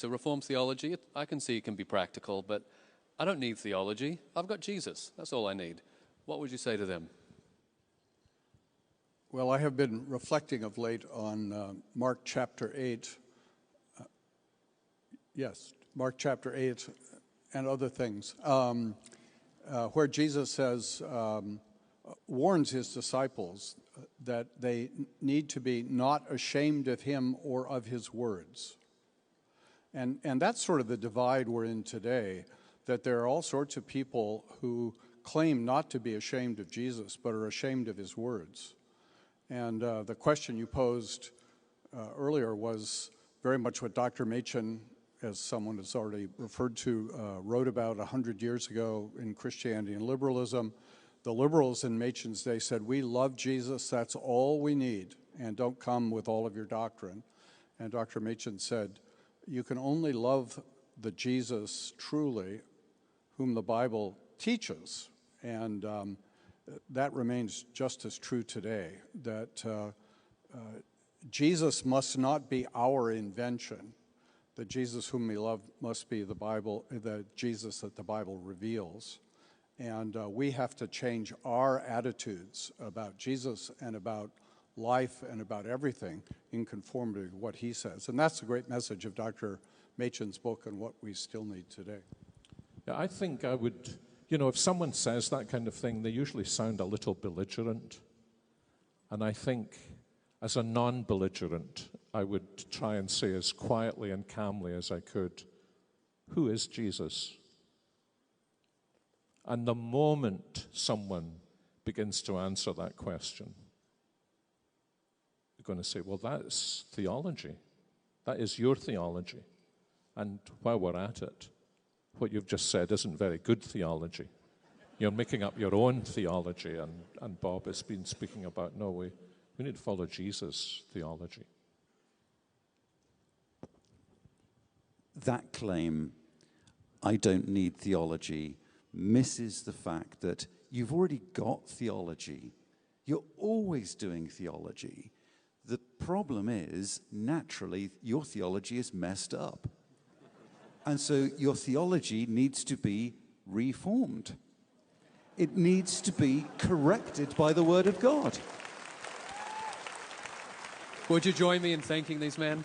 So Reformed theology, I can see it can be practical, but I don't need theology. I've got Jesus. That's all I need. What would you say to them? Well, I have been reflecting of late on Mark chapter 8. Mark chapter 8 and other things, where Jesus says, warns his disciples that they need to be not ashamed of him or of his words. And that's sort of the divide we're in today, that there are all sorts of people who claim not to be ashamed of Jesus, but are ashamed of his words. And the question you posed earlier was very much what Dr. Machen, as someone has already referred to, wrote about 100 years ago in Christianity and Liberalism. The liberals in Machen's day said, we love Jesus, that's all we need, and don't come with all of your doctrine. And Dr. Machen said, you can only love the Jesus truly whom the Bible teaches. And that remains just as true today, that Jesus must not be our invention. The Jesus whom we love must be the Bible, the Jesus that the Bible reveals. And we have to change our attitudes about Jesus and about life and about everything in conformity to what he says. And that's the great message of Dr. Machen's book and what we still need today. Yeah, I think I would, if someone says that kind of thing, they usually sound a little belligerent. And I think as a non-belligerent, I would try and say as quietly and calmly as I could, who is Jesus? And the moment someone begins to answer that question, you're going to say, well, that's theology. That is your theology. And while we're at it, what you've just said isn't very good theology. You're making up your own theology, and Bob has been speaking about, no, we need to follow Jesus' theology. That claim, I don't need theology, misses the fact that you've already got theology. You're always doing theology. The problem is, naturally, your theology is messed up. And so your theology needs to be reformed. It needs to be corrected by the Word of God. Would you join me in thanking these men?